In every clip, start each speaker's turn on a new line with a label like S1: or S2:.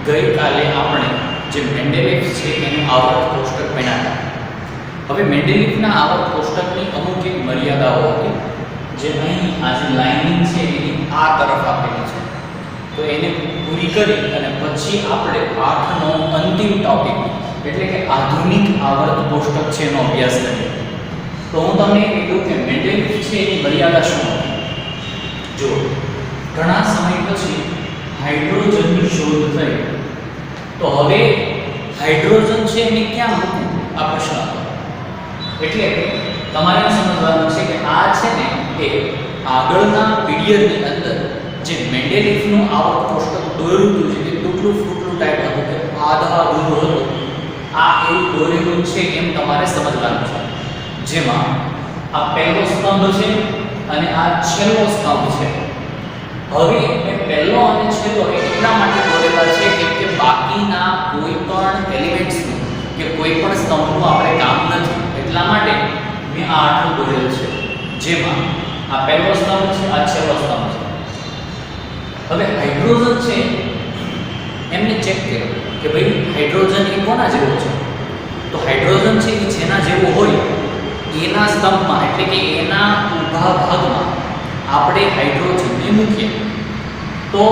S1: ગઈકાલે આપણે જે મેન્ડેલિફ છે એનું આવર્ત કોષ્ટક બનાવ્યા. હવે મેન્ડેલિફના આવર્ત કોષ્ટકની અમુક એક મર્યાદાઓ હતી જે અહીં આ જે લાઇનિંગ છે એની આ તરફ આપેલી છે. તો એને પૂરી કરી અને પછી આપણે પાઠનો અંતિમ ટોપિક એટલે કે આધુનિક આવર્ત કોષ્ટક છે એનો અભ્યાસ કરીએ. તો હું તમને કીધું કે મેન્ડેલિફ છે એની મર્યાદા શું હતી. જો ઘણા સમય પછી હાઇડ્રોજનની શોધ થઈ તો હવે હાઇડ્રોજન છે એને ક્યાં મૂકવું આ પ્રશ્ન હતો. એટલે કે તમારે સમજવાનું છે કે આ છે ને એ આગળના પીરિયડની અંદર જે મેન્ડેલિફનું આવર્ત કોષ્ટક દોર્યું હતું જે ટૂંકલું ફૂટલું ટાઈપ હતું કે આધા અધૂરું હતું, આ એવું દોરેલું છે એમ તમારે સમજવાનું છે. જેમાં આ પહેલો સ્તંભ છે અને આ છેલ્લો સ્તંભ છે. હવે મેં પહેલો અને છેલ્લો એટલા માટે દોરેલા છે કેમ કે બાકીના કોઈ પણ એલિમેન્ટ્સનું કે કોઈ પણ સ્તંભનું આપણે કામ નથી, એટલા માટે મેં આ આટલું દોરેલ છે. જેમાં આ પહેલો સ્તંભ છે, આ છેલ્લો સ્તંભ છે. હવે હાઇડ્રોજન છે એમને ચેક કર્યો કે ભાઈ હાઇડ્રોજન એ કોના જેવો છે. તો હાઇડ્રોજન છે એ જેના જેવો હોય એના સ્તંભમાં એટલે કે એના ઊભા ભાગમાં આપણે હાઇડ્રોજનને મૂકીએ. તો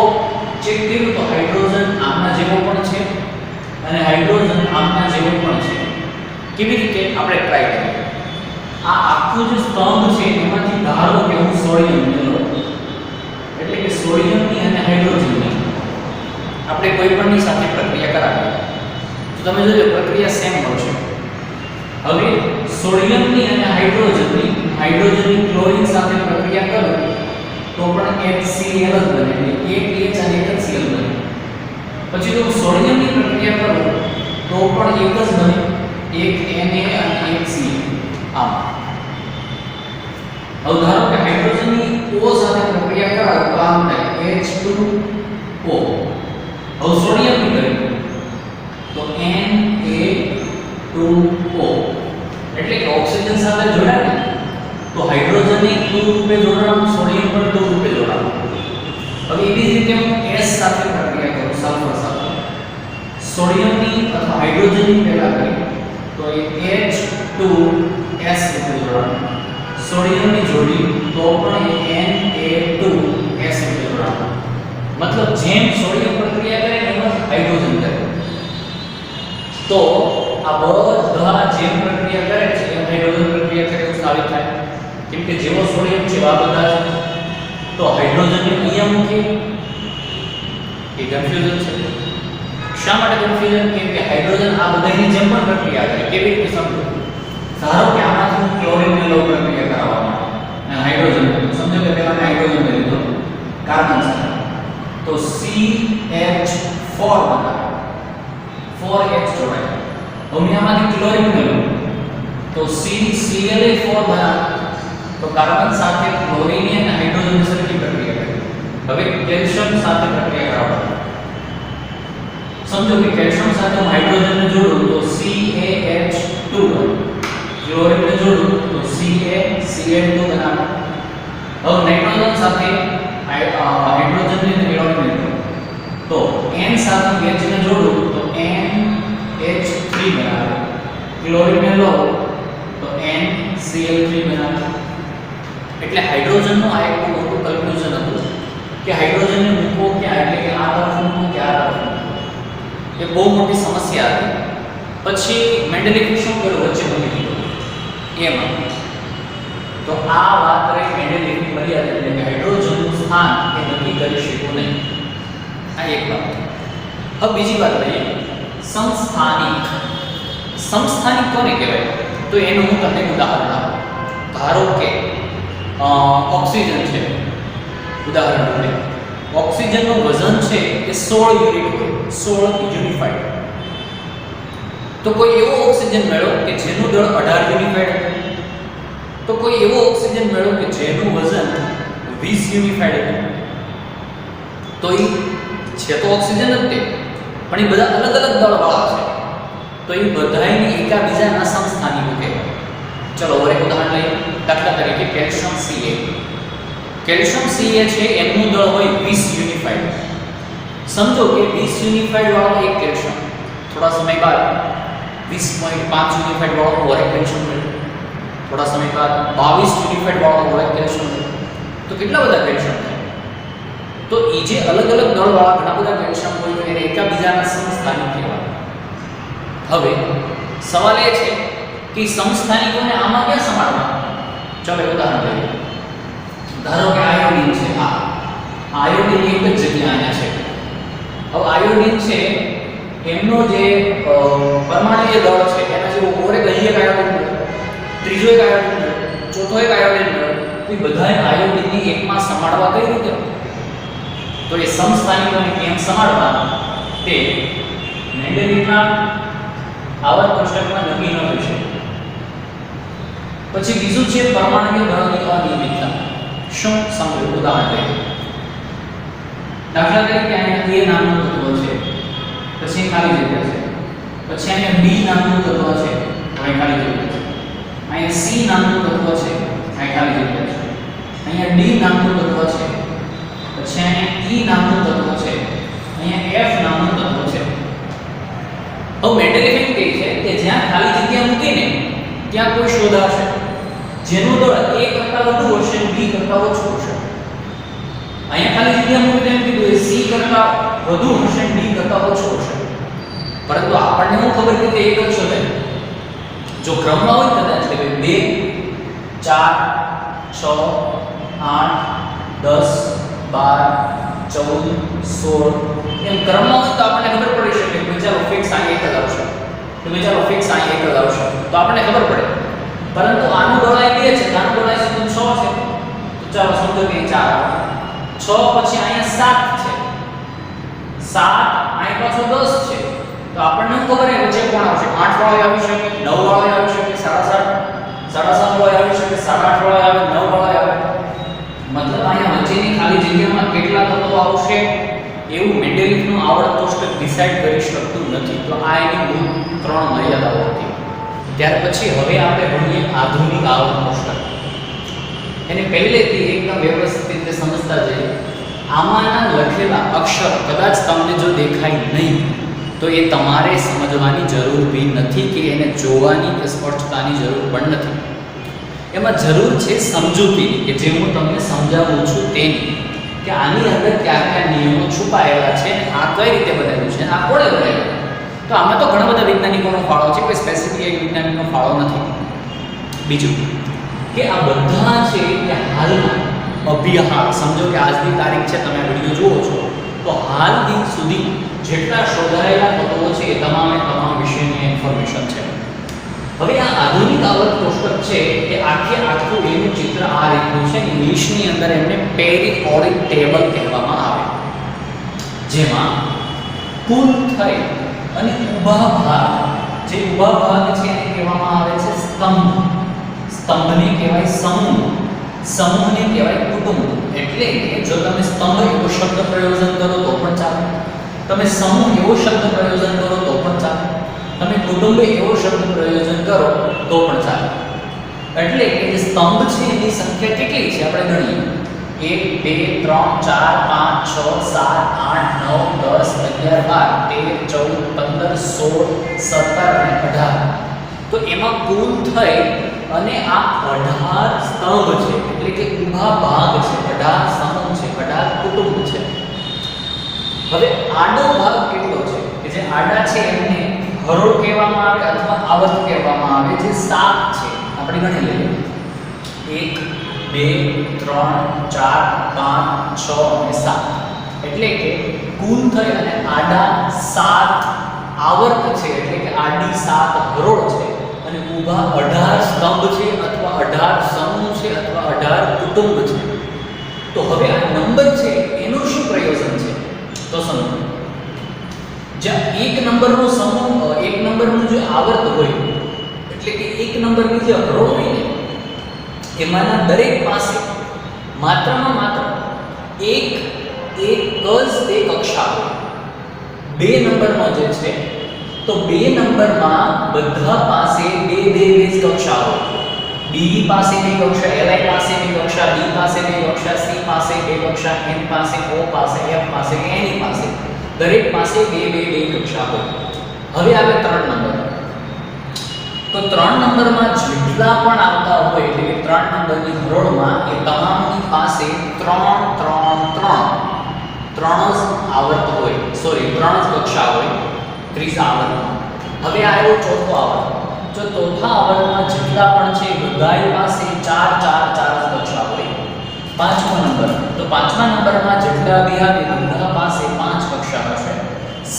S1: ચેક કર્યું તો હાઇડ્રોજન આમના જેવો પણ છે અને હાઇડ્રોજન આમના જેવો પણ છે. કેવી રીતે આપણે ટ્રાય કરીએ. આ આખું જે સ્તંભ છે એમાંથી ધારો કે હું સોડિયમ લઉં એટલે કે સોડિયમની અને હાઇડ્રોજનની આપણે કોઈ પણની સાથે પ્રક્રિયા કરાવીએ તો તમે જોજો પ્રક્રિયા સેમ મળશે. હવે સોડિયમની અને હાઇડ્રોજનની ક્લોરીન સાથે પ્રક્રિયા કરો તો પણ HCl જ બને એટલે એક H અને એક Cl બને. પછી જો સોડિયમની પ્રક્રિયા કરો તો પણ એક જ બને એક Na અને એક Ca. આમ હવે ધારો કે હાઇડ્રોજનની O સાથે પ્રક્રિયા કરાવો તો આમ થાય H2O. હવે સોડિયમની કરીએ તો Na2O એટલે કે ઓક્સિજન સાથે જોડાય તો હાઇડ્રોજનને 2 રૂપે જોડાણું, સોડિયમ પણ 2 રૂપે જોડાણું. હવે એવી રીતે હું S સાથે પ્રક્રિયા કરું સલ્ફર સાથે સોડિયમની અથવા હાઇડ્રોજનની પહેલા કરી તો એ H2S રૂપે જોડાણું, સોડિયમની જોડી તો પણ એ Na2S રૂપે જોડાણું. મતલબ જેમ સોડિયમ પ્રક્રિયા કરે એમ જ હાઇડ્રોજન કરે. તો આ બધા જેમ પ્રક્રિયા કરે છે એમ હાઇડ્રોજન પ્રક્રિયા કરે એવું સાબિત થાય. કેમ કે જેવો સોડિયમ છે આ બધા છે તો હાઇડ્રોજનને અહીંયા મૂકીએ એ કન્ફ્યુઝન છે. શા માટે કન્ફ્યુઝન? કેમ કે હાઇડ્રોજન આ બધાની જેમ પણ પ્રક્રિયા કરે. કેવી રીતે સમજો. ધારો કે આમાંથી હું ક્લોરીનને લઉં પ્રક્રિયા કરાવવા માટે અને હાઇડ્રોજન સમજો કે પહેલા મેં હાઇડ્રોજન લઈ લીધો કાર્બન સાથે તો CH4 બનાવે 4H જોડાય. હવે મેં આમાંથી ક્લોરીન લઉં તો CCl4 બનાવે તો કાર્બન સાથે ક્લોરીન અને હાઇડ્રોજન સરખી પ્રક્રિયા કરે. હવે કેલ્શિયમ સાથે પ્રક્રિયા કરાવો. સમજો કે કેલ્શિયમ સાથે હું હાઇડ્રોજનને જોડું તો CaH2 બને, ક્લોરીનને જોડું તો CaCl2 બનાવે. હવે નાઇટ્રોજન સાથે હાઇડ્રોજનને અને ક્લોરીનને તો N સાથે H ને જોડું તો NH3 બનાવે, ક્લોરીનને લો તો NCl3 બનાવે. એટલે હાઇડ્રોજનનું આ એક મોટું કન્ફ્યુઝન હતું કે હાઇડ્રોજનને મૂકવો ક્યાં એટલે કે આ તરફ મૂકવો કે આ તરફ મૂકવો. એ બહુ મોટી સમસ્યા હતી. પછી મેન્ડેલિફે શું કર્યું વચ્ચે મૂકી દીધું એમાં. તો આ વાત રહી મેન્ડેલિફની મર્યાદા એટલે કે હાઇડ્રોજનનું સ્થાન એ નક્કી કરી શક્યું નહીં. આ એક વાત. હવે બીજી વાત લઈએ સમસ્થાનિક. સમસ્થાનિક કોને કહેવાય? તો એનું હું તમને ઉદાહરણ આપું. ધારો કે ઓક્સિજન છે ઉદાહરણ તરીકે ઓક્સિજનનું વજન છે એ 16 યુનિટ હોય, 16 યુનિફાઈડ. તો કોઈ એવો ઓક્સિજન મેળવો કે જેનું દળ 18 યુનિફાઈડ હતું, તો કોઈ એવો ઓક્સિજન મેળવો કે જેનું વજન 20 યુનિફાઈડ હતું. તો એ છે તો ઓક્સિજન જ તે પણ એ બધા અલગ અલગ દળવાળા છે તો એ બધાયને એકબીજાના સમસ્થાનિકો કહેવાય. ચલો હવે એક ઉદાહરણ લઈએ. દાખલા તરીકે કેલ્શિયમ Ca. કેલ્શિયમ Ca છે એનું દળ હોય 20 યુનિફાઈડ समझो कि 20 यूनिफाइड वाला एक कैल्शियम थोड़ा समय बाद 20.5 यूनिफाइड वाला और एक कैल्शियम मिले, थोड़ा समय बाद 22 यूनिफाइड वाला और एक कैल्शियम मिले, तो કેટલા બધા કેલ્શિયમ થાય? તો એ જે અલગ અલગ દળ વાળા ઘણા બધા કેલ્શિયમ હોય તો એને એકબીજાના સમસ્થાનિક કહેવાય. હવે સવાલ એ છે કે સમસ્થાનિકોને આમાં ક્યાં સમાડવા? ચાલો એક ઉદાહરણ લઈએ. ધારો કે આયોડિન છે, આ આયોડિન એક જ જગ્યાએ અહીંયા છે. હવે આયોડિન છે એમનો જે પરમાણુય દળ છે એના જેવો ઓર એક અહીં એક આયોડિન મળે, ત્રીજો એક આયોડિન મળે, ચોથો એક આયોડિન મળે, તો એ બધાય આયોડિનની એકમાં સમાડવા કઈ રીતે? તો એ સમસ્થાનિકોને કેમ સમાડવા તે મેન્ડેલિવના આવર્ત કોષ્ટકમાં નક્કી ન થઈ શકે. પછી બીજું છે પરમાણુય દળની અનિયમિતતા. શું સમજો? ઉદાહરણ લઈએ. દાખલા તરીકે અહીંયા A નામનું તત્વ છે, પછી ખાલી જગ્યા છે. પછી અહીંયા B નામનું તત્વ છે, હવે ખાલી જગ્યા છે. અહીંયા C નામનું તત્વ છે, અહીં ખાલી જગ્યા છે. અહીંયા D નામનું તત્વ છે, પછી અહીંયા E નામનું તત્વ છે, અહીંયા F નામનું તત્વ છે. હવે મેન્ડેલિવ એમ કહે છે કે જ્યાં ખાલી જગ્યા મૂકીને ત્યાં કોઈ શોધાશે જેનું દળ A કરતાં વધુ હશે, B કરતાં ઓછું હશે. અહીંયા ખાલી જગ્યા મૂકીને એમ કીધું એ C કરતાં વધુ હશે, D કરતાં ઓછું હશે. પરંતુ આપણને શું ખબર કે તે એક જ શોધે? જો ક્રમમાં હોય કદાચ કે 2 4 6 8 10 12 14 16 એમ ક્રમમાં હોય તો આપણને ખબર પડી શકે કે ચાલો ફિક્સ આ એક જ આવશે, તો ચાલો ફિક્સ આ એક જ આવશે, તો આપણને ખબર પડે. પરંતુ આનું દળાઈ 2 છે, આનું દળાઈ સીધું 6 છે, તો ચાલો સમજો કે 4 આવે. 6 પછી અહીંયા 7 છે, 7 અહીં પાછો 10 છે, તો આપણને શું ખબર છે વચ્ચે કોણ આવશે? 8 વાળો આવી શકે, 9 વાળો આવી શકે, 7.5 વાળો આવી શકે, 8.5 વાળો આવે, 9 વાળો આવે. મતલબ અહીંયા વચ્ચેની ખાલી જગ્યામાં કેટલા તત્વો આવશે એવું મેન્ડેલિવનું આવર્ત કોષ્ટક ડિસાઈડ કરી શકતું નથી. તો આ એની મૂળ 3 મર્યાદાઓ હતી. ત્યાર પછી હવે આપણે ભણીએ આધુનિક આવર્ત કોષ્ટક. એને પહેલેથી એકદમ વ્યવસ્થિત રીતે સમજતા જઈએ. આમાંના લખેલા અક્ષર કદાચ તમને જો દેખાય નહીં તો એ તમારે સમજવાની જરૂર બી નથી કે એને જોવાની કે સ્પષ્ટતાની જરૂર પણ નથી. એમાં જરૂર છે સમજૂતીની, કે જે હું તમને સમજાવું છું તેની, કે આની અંદર કયા કયા નિયમો છુપાયેલા છે અને આ કઈ રીતે બનેલું છે, આ કોણે બનાવ્યું. તો આમાં તો ઘણા બધા વૈજ્ઞાનિકોનો ફાળો છે, કોઈ સ્પેસિફિક એક વૈજ્ઞાનિકનો ફાળો નથી. બીજું કે આ બધા છે કે હાલમાં અભ્યાસ, સમજો કે આજની તારીખ છે, તમે આ વિડીયો જુઓ છો, તો હાલ દિન સુધી જેટલા શોધાયેલા તત્વો છે એ તમામે તમામ વિષયની ઇન્ફોર્મેશન છે. હવે આ આધુનિક આવર્ત કોષ્ટક છે એ આખું એનું ચિત્ર આ રીતનું છે. ઇંગ્લિશની અંદર એમને પેરિઓડિક ટેબલ કહેવામાં આવે, જેમાં કુલ થઈ અને ઊભા ભાગ, જે ઊભા ભાગ છે એને કહેવામાં આવે છે સ્તંભ. સ્તંભને કહેવાય સમૂહ, સમૂહને કહેવાય કુટુંબ. એટલે કે જો તમે સ્તંભ એવો શબ્દ પ્રયોજન કરો તો પણ ચાલે, તમે સમૂહ એવો શબ્દ પ્રયોજન કરો તો પણ ચાલે, તમે કુટુંબ એવો શબ્દ પ્રયોજન કરો તો પણ ચાલે. એટલે કે જે સ્તંભ છે એની સંખ્યા કેટલી છે આપણે ગણીએ. 1 2 3 4 5 6 7 8 9 10 11 12 13 14 15 16 17 અને 18. તો એમાં કુલ થઈ અને આ 18 સ્તંભ છે, એટલે કે ઊભા ભાગ છે, 18 સમૂહ છે, 18 કુટુંબ છે. હવે આડો ભાગ કેટલો છે? કે જે આડા છે એમને હરોળ કહેવામાં આવે અથવા આવર્ત કહેવામાં આવે, જે 7 છે. આપણે ગણી લઈએ. 1 2 3 4 5 6 અને 7. એટલે કે કુલ થઈ અને આડા 7 આવર્ત છે, એટલે કે આડી 7 હરોળ છે, અને ઊભા 18 સ્તંભ છે અથવા 18 સમૂહ છે અથવા 18 કુટુંબ છે. તો હવે આ નંબર છે એનું શું પ્રયોજન છે? તો સમજો, જ્યાં એક નંબરનો સમૂહ, એક નંબરનું જે આવર્ત હોય, એટલે કે એક નંબરની જે હરોળ હોય ને એમાંના દરેક પાસે માત્રમાં માત્ર એક જ તે કક્ષા હોય. 2 નંબરનો જે છે તો 2 નંબરમાં બધા પાસે 2 કક્ષા હોય. B પાસે 2 કક્ષા, Li પાસે 2 કક્ષા, B પાસે 2 કક્ષા, C પાસે 2 કક્ષા, N પાસે, O પાસે, F પાસે, N પાસે. દરેક પાસે બે કક્ષા હોય. હવે આવે 3 નંબર. તો 3 નંબરમાં જેટલા પણ આવતા હોય એટલે કે 3 નંબરની હરોળમાં એ તમામની પાસે 3 જ આવર્ત હોય, સોરી 3 જ કક્ષા હોય ત્રીજા આવર્તમાં. હવે આવ્યો ચોથો આવર્ત. જો ચોથા આવર્તમાં જેટલા પણ છે બધાય પાસે 4 જ કક્ષા હોય. પાંચમો નંબર, તો પાંચમા નંબરમાં જેટલા બી આવે બધા પાસે 5 કક્ષા હશે.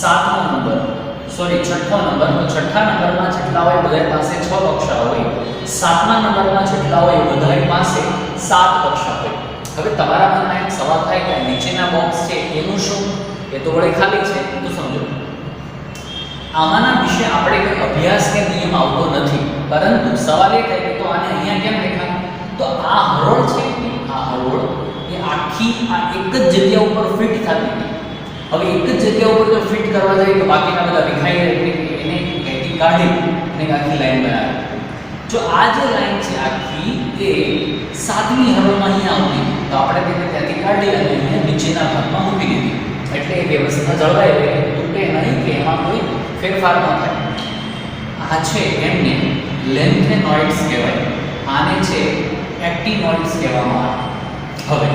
S1: સાતમો નંબર, સોરી છઠ્ઠો નંબર, તો છઠ્ઠા નંબરમાં જેટલા હોય બધા પાસે 6 કક્ષા હોય. સાતમા નંબરમાં જેટલા હોય બધા પાસે 7 કક્ષા હોય. હવે તમારા મનમાં એક સવાલ થાય કે નીચેના બોક્સ છે એનું શું? એ તો વળી ખાલી છે. તો સમજો, આમાંના વિશે આપણે કોઈ અભ્યાસ કે નિયમ આવતો નથી, પરંતુ સવાલ એ થાય કે તો આને અહીંયા કેમ લખ્યા? તો આ હરોળ છે, આ હરોળ એ આખી આ એક જ જગ્યા ઉપર ફિટ થતી હતી. હવે એક જ જગ્યા ઉપર જો ફિટ કરવા જાય તો બાકીના બધા વિખાઈ જાય, એટલે એને કઈથી કાઢી અને આખી લાઈન બનાવી. જો આ જે લાઈન છે આખી એ સાતમી હરોળમાં અહીંયા આવતી, તો આપણે તેને ત્યાંથી કાઢી અને અહીંયા નીચેના ભાગમાં મૂકી દીધી, એટલે એ વ્યવસ્થા જળવાઈ રહે, તૂટે નહીં કે એમાં કોઈ ફેરફાર ન થાય. આ છે એમને લેન્થેનોઇડ્સ કહેવાય, આને છે એક્ટિનોઇડ્સ કહેવામાં આવે. હવે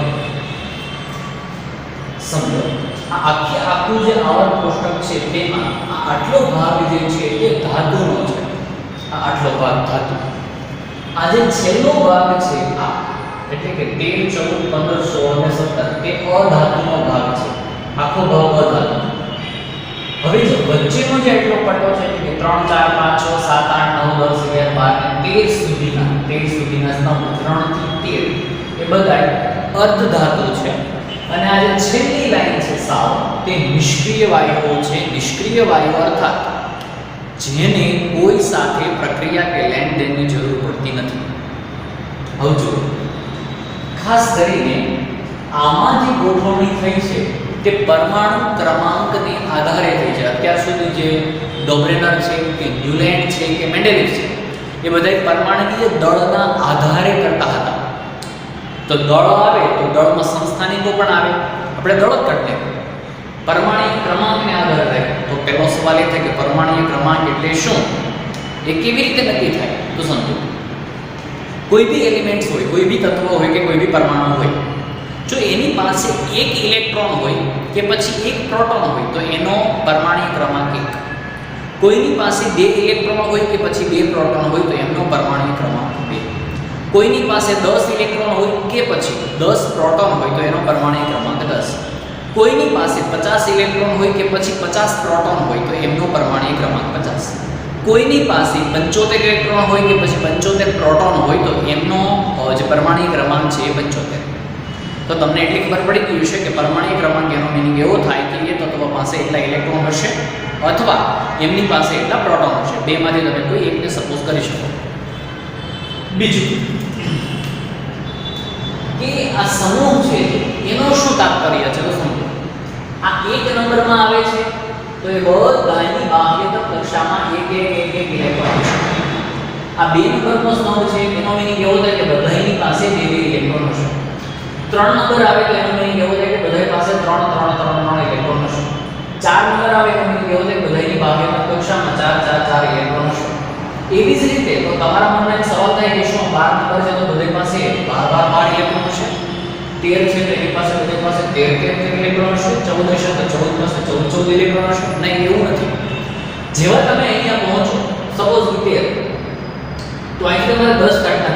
S1: સમજો, આ આખું જે આવર્ત કોષ્ટક છે તેમાં આ આટલો ભાગ જે છે એ ધાતુનો છે. આ આટલો ભાગ ધાતુ. આ જે છેલ્લો ભાગ છે આ એટલે કે 13, 14, 15, 16 અને 17 તે અધાતુનો ભાગ છે. આખો ભાગ અધાતુ. હવે જો વચ્ચેનો જે એટલો પટ્ટો છે કે 3, 4, 5, 6, 7, 8, 9, 10, 11, 12 અને 13 સુધીના સ્તંભ 3 થી 13 એ બધા અર્ધધાતુ છે. અને આ જે છેલ્લી લાઈન છે સાવ તે નિષ્ક્રિય વાયુઓ છે. નિષ્ક્રિય વાયુ અર્થાત જેને કોઈ સાથે પ્રક્રિયા કે લેણદેણની જરૂર પડતી નથી. હવે જો ખાસ કરીને આમાં જે ગોઠવણી થઈ છે તે પરમાણુ ક્રમાંકને આધારે થઈ છે. અત્યાર સુધી જે ડોબ્રેનર છે કે ન્યુલેન્ડ છે કે મેન્ડેલિફ છે એ બધા પરમાણુકીય દળના આધારે કરતા હતા. તો દળ આવે તો દળમાં સંસ્થાનિકો પણ આવે, આપણે દળ જ કરતે પરમાણુ ક્રમાંકને આધારે રહે. તો પહેલો સવાલ એ થાય કે પરમાણુ ક્રમાંક એટલે શું? એ કેવી રીતે નક્કી થાય? તો સમજો, કોઈ બી એલિમેન્ટ્સ હોય, કોઈ બી તત્વ હોય કે કોઈ બી પરમાણુ હોય, જો એની પાસે એક ઇલેક્ટ્રોન હોય કે પછી એક પ્રોટોન હોય તો એનો પરમાણુ ક્રમાંક 1. કોઈની પાસે 2 ઇલેક્ટ્રોન હોય કે પછી 2 પ્રોટોન હોય તો એમનો પરમાણુ ક્રમાંક 2. કોઈની પાસે 10 ઇલેક્ટ્રોન હોય કે પછી 10 પ્રોટોન હોય તો એનો પરમાણુ ક્રમાંક 10. કોઈની પાસે 50 ઇલેક્ટ્રોન હોય કે પછી 50 પ્રોટોન હોય તો એમનો પરમાણુ ક્રમાંક 50. કોઈની પાસે 75 ઇલેક્ટ્રોન હોય કે પછી 75 પ્રોટોન હોય તો એમનો જે પરમાણુ ક્રમાંક છે એ 75. તો તમને એટલી ખબર પડી ગઈ છે કે પરમાણુ ક્રમાંક એનો મીનિંગ એવો થાય કે એ તત્વ પાસે એટલા ઇલેક્ટ્રોન હશે અથવા એમની પાસે એટલા પ્રોટોન હશે. બેમાંથી તમે કોઈ એકને સપોઝ કરી શકો. બીજું કે આ સમૂહ છે એનો શું તાત્પર્ય છે? તો સમજો, આ 1 નંબરમાં આવે છે તો એ બધાની બાહ્યતમ કક્ષામાં એક ઇલેક્ટ્રોન હશે. આ 2 નંબરનો સ્તંભ છે એનો મીનિંગ એવો થાય કે બધાની પાસે 2 ઇલેક્ટ્રોન હશે. 3 નંબર આવે તો એનો મીનિંગ એવો થાય કે બધા પાસે 3 ઇલેક્ટ્રોન હશે. 4 નંબર આવે એનો મીનિંગ એવો થાય કે બધાની બાહ્યતમ કક્ષામાં 4 ઇલેક્ટ્રોન હશે. એવી જ રીતે તો તમારા મનમાં એક સવાલ થાય કે શું 12 નંબર છે તો બધા પાસે 12 ઇલેક્ટ્રોન હશે? 13 છે તો એની પાસે બધા પાસે 13 ઇલેક્ટ્રોન હશે? 14 હશે તો 14 પાસે 14 ઇલેક્ટ્રોન હશે? નહીં, એવું નથી. જેવા તમે અહીંયા પહોંચો, સપોઝ 13 તો અહીંથી તમારે 10 કાઢી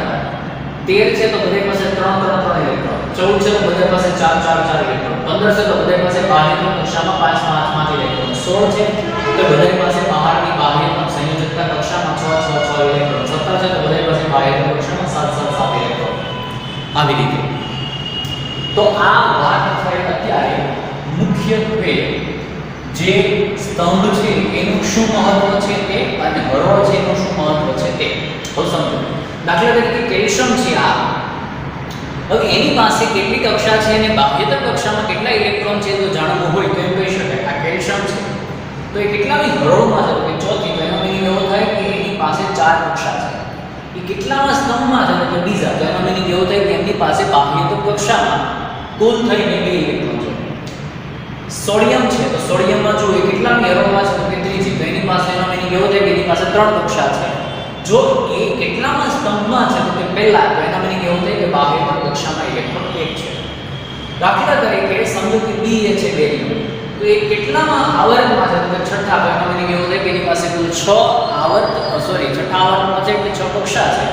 S1: 13 છે તો બધા પાસે 3 ઇલેક્ટ્રોન, 14 છે તો બધા પાસે 4 ઇલેક્ટ્રોન, 15 છે તો બધા પાસે બાહ્યતમ કક્ષામાં 5 ઇલેક્ટ્રોન, 16 છે તો બધા પાસે બહારની બાહ્યતમ સંયોજકતા કક્ષામાં 6 ઇલેક્ટ્રોન, 17 છે તો બધા પાસે બાહ્યતમ કક્ષામાં 7 ઇલેક્ટ્રોન. આવી રીતે તો આ વાત થઈ અત્યારે મુખ્યત્વે જે સ્તંભ છે એનું શું મહત્વ છે તે અને હરોળ છે એનું શું મહત્વ છે તે. હવે સમજો, દાખલા તરીકે કેલ્શિયમ છે આ, હવે એની પાસે કેટલી કક્ષા છે અને બાહ્યતમ કક્ષામાં કેટલા ઇલેક્ટ્રોન છે તો જાણવું હોય તો એમ કહી શકાય આ કેલ્શિયમ છે તો એ કેટલામી હરોળમાં છે તો કે ચોથી, તો એનો મીનિંગ એવો થાય કે એની પાસે 4 કક્ષા છે. એ કેટલામાં સ્તંભમાં છે તો બીજા, તો એનો મીનિંગ એવો થાય કે એમની પાસે બાહ્યતમ કક્ષામાં કુલ થઈને 2 ઇલેક્ટ્રોન છે. સોડિયમ છે તો સોડિયમમાં જો એ કેટલામી હરોળમાં છે તો કે ત્રીજી, તો એની પાસે એનો મીનિંગ એવો થાય કે એની પાસે 3 કક્ષા છે. જો એ કેટલામાં સ્તંભમાં છે તો કે પહેલા, તો એનો મીનિંગ એવો થાય કે બાહ્ય કક્ષામાં ઇલેક્ટ્રોન 1 છે. દાખલા તરીકે સમજો કે B એ છે બેરિયમ, તો એ કેટલામાં આવર્તમાં છે તો કે છઠ્ઠા, તો એનો મીનિંગ એવો થાય કે એની પાસે કુલ 6 આવર્તમાં છે કે 6 કક્ષા છે.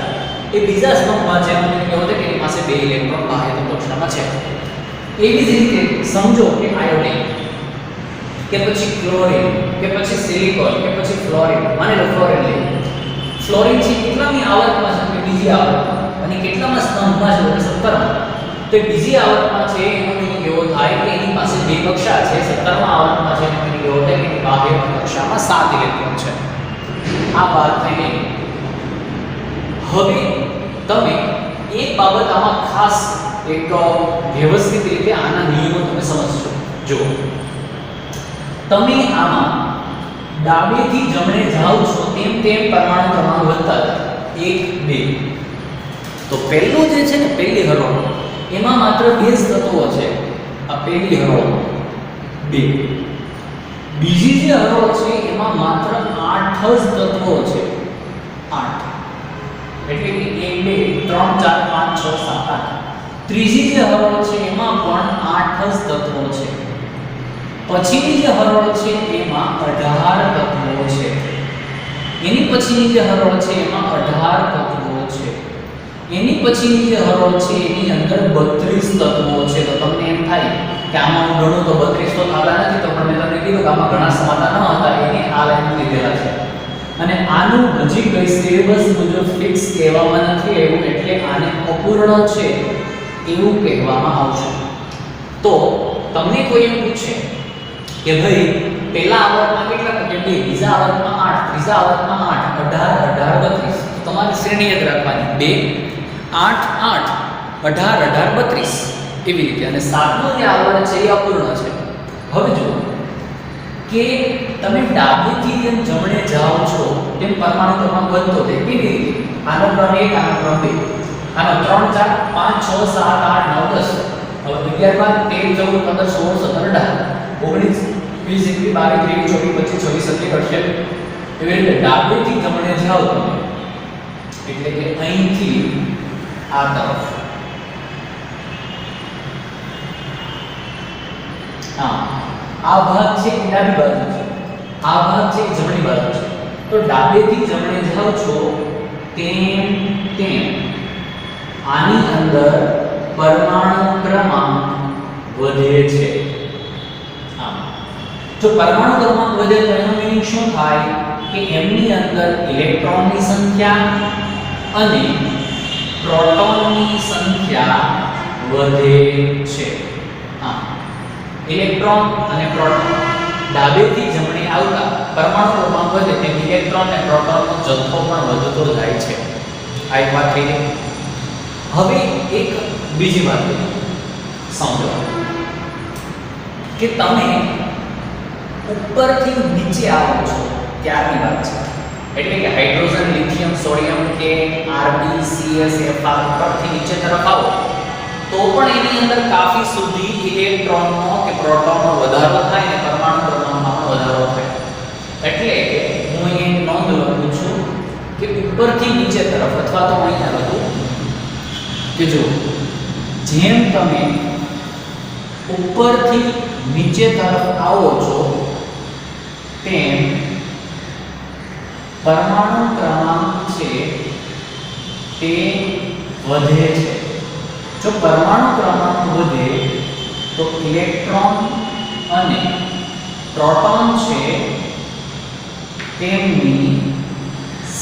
S1: એ બીજા સ્તંભમાં છે, એનો મીનિંગ એવો થાય કે એની પાસે 2 ઇલેક્ટ્રોન બાહ્ય કક્ષામાં છે. એવી જ રીતે સમજો કે આયોડિન કે પછી ક્લોરીન કે પછી સિલિકોન કે પછી ફ્લોરિન, માની લો ફ્લોરિન લઈએ. ફ્લોરિન છે કેટલામી આવર્તમાં છે કે બીજી આવર્તમાં, અને કેટલામાં સ્તંભમાં છે તો 17માં. તો બીજી આવર્તમાં છે એનો મીનિંગ એવો થાય કે એની પાસે 2 કક્ષા છે. 17માં આવર્તમાં છે એનો મીનિંગ એવો થાય કે એની બાહ્ય કક્ષામાં 7 ઇલેક્ટ્રોન છે. આ વાત થઈ ગઈ. હવે તમે એક બાબત આમાં ખાસ એક વ્યવસ્થિત રીતે આના નિયમો તમે સમજજો. જો તમે આમાં ડાબેથી જમણે જાઓ છો તેમ તેમ પરમાણુ ક્રમાંક વધતા જાય 1 2. તો પહેલું જે છે ને પહેલી હરોળ, એમાં માત્ર 2 જ તત્વો છે. આ પહેલી હરોળ 2. બીજી જે હરોળ છે એમાં માત્ર 8 જ તત્વો છે. 8 એટલે કે 1 2 3 4 5 6 7 8. ત્રીજી જે હરોળ છે એમાં પણ 8 જ તત્વો છે. પછીની જે હરોળ છે એમાં 18 તત્વો છે. એની પછીની જે હરોળ છે એમાં 18 તત્વો છે. એની પછીની જે હરોળ છે એની અંદર 32 તત્વો છે. તો તમને એમ થાય કે આમાં હું ગણું તો 32 તો થતા નથી, તો પણ મેં તમને કીધું કે આમાં ઘણા સમાતા ન હતા, એને આ લાઈન લીધેલા છે. અને આનું હજી કઈ સિલેબસ મુજબ ફિક્સ કહેવામાં નથી આવ્યું, એટલે આને અપૂર્ણ છે એવું કહેવામાં આવશે. તો તમને કોઈ એમ પૂછે કે ભાઈ પહેલા આવર્તમાં કેટલા તો કે 2, બીજા આવર્તમાં 8, ત્રીજા આવર્તમાં 8, 18 18 32. તો તમારી શ્રેણી યાદ રાખવાની 2 8 8 18 18 32 એવી રીતે. અને સાતમો જે આવર્ત છે એ અપૂર્ણ છે. હવે જુઓ કે તમે ડાબેથી જેમ જમણે જાઓ છો તેમ પરમાણુ ક્રમાંક વધતો જાય. કેવી રીતે? આનો ક્રમ 1, આનો ક્રમ 2, આનો 3 4 5 6 7 8 9 10. હવે 11 12 13 14 15 16 17 18 19 20 21 22 23 24 25 26 27 28. એવી રીતે ડાબેથી જમણે જાઓ તમે, એટલે કે અહીંથી આ તરફ, આ ભાગ છે એ ડાબી બાજુ છે, આ ભાગ છે એ જમણી બાજુ છે. તો ડાબેથી જમણે જાઓ છો તેમ તેમ આની અંદર પરમાણુ ક્રમાંક વધે છે. જો પરમાણુ ક્રમાંક વધે તો એનો મીનિંગ શું થાય કે એમની અંદર ઇલેક્ટ્રોનની સંખ્યા અને પ્રોટોનની સંખ્યા વધે છે. ઇલેક્ટ્રોન અને પ્રોટોન ડાબેથી જમણે આવતા પરમાણુ ક્રમાંક વધે તેમ ઇલેક્ટ્રોન અને પ્રોટોનનો જથ્થો પણ વધતો જાય છે. આ એક વાત થઈ ગઈ. હવે એક બીજી વાત સમજો કે તમે ઉપરથી નીચે આવો છો ત્યારની વાત છે. એટલે કે હાઇડ્રોજન, લિથિયમ, સોડિયમ કે Rb CS Fr ઉપરથી નીચે તરફ આવો તો પણ એની અંદર કાફી સુધી ઇલેક્ટ્રોનનો કે પ્રોટોનનો વધારો થાય અને પરમાણુ ક્રમાંકમાં પણ વધારો થાય. એટલે કે હું અહીં નોંધ લખું છું કે ઉપરથી નીચે તરફ, અથવા તો અહીંયા લખું કે જો જેમ તમે ઉપરથી નીચે તરફ આવો છો તેમ પરમાણુ ક્રમાંક છે તે વધે છે. જો પરમાણુ ક્રમાંક વધે તો ઇલેક્ટ્રોન અને પ્રોટોન છે તેમની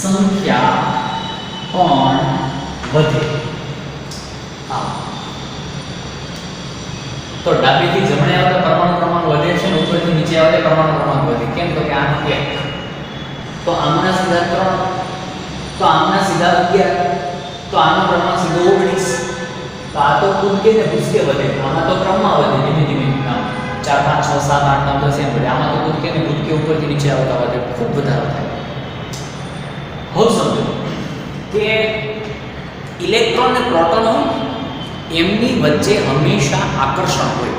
S1: સંખ્યા પણ વધે. તો ડાબેથી જમણે આવતા પરમાણુ ક્રમાંક વધે છે અને ઉપરથી નીચે આવતા પરમાણુ ક્રમાંક વધે. કેમ? તો કે આનો 1, તો આમના સીધા 3, તો આમના સીધા 11, તો આનો ક્રમાંક સીધો 19. તો આ તો કૂદકે ને ભૂસકે વધે. આમાં તો ક્રમમાં વધે ધીમે ધીમે 4 5 6 7 8 9 10 એમ વધે. આમાં તો કૂદકે ને ભૂસકે ઉપરથી નીચે આવતા વધે, ખૂબ વધારો થાય. હવે સમજો કે ઇલેક્ટ્રોન અને પ્રોટોન એમની વચ્ચે હંમેશા આકર્ષણ હોય.